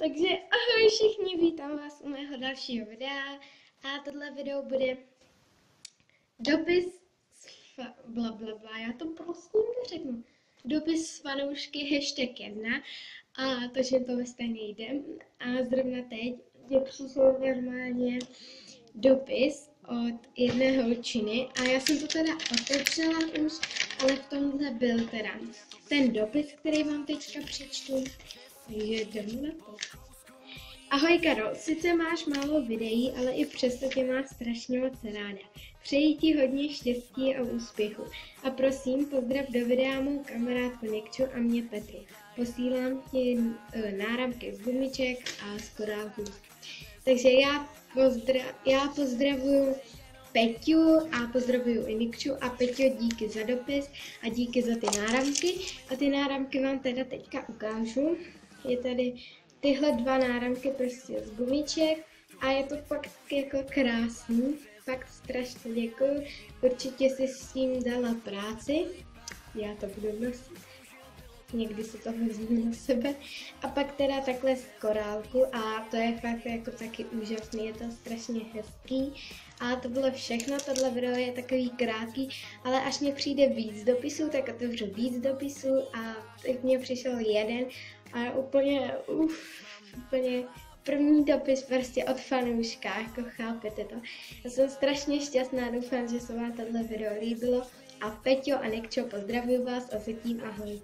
Takže ahoj všichni, vítám vás u mého dalšího videa a tohle video bude dopis blablabla, já to prostě neřeknu. Dopis z fanoušky #1 a to, že to ve stejně jde. A zrovna teď je přišel normálně dopis od jedné holčiny a já jsem to teda otevřela už, ale v tomhle byl teda ten dopis, který vám teďka přečtu. Takže jdeme na to. Ahoj Karol, sice máš málo videí, ale i přesto tě má strašně moc ráda. Přeji ti hodně štěstí a úspěchu. A prosím, pozdrav do videa mou kamarádku Nikču a mě Petru. Posílám ti náramky z gumiček a z korálků. Takže já pozdravuju Peťu a pozdravuju i Nikču a Peťo, díky za dopis a díky za ty náramky. A ty náramky vám teda teďka ukážu. Je tady tyhle dva náramky prostě z gumiček a je to fakt jako krásný. Fakt strašně děkuju. Určitě si s tím dala práci. Já to budu nosit. Někdy si to vezmu na sebe. A pak teda takhle z korálku a to je fakt jako taky úžasný, je to strašně hezký. A to bylo všechno, tohle video je takový krátký, ale až mě přijde víc dopisů, tak otevřu víc dopisů a teď mě přišel jeden a úplně první dopis prostě od fanouška, jako chápete to. Já jsem strašně šťastná, doufám, že se vám tohle video líbilo a Peťo a Nikčo, pozdravuju vás a zatím ahoj.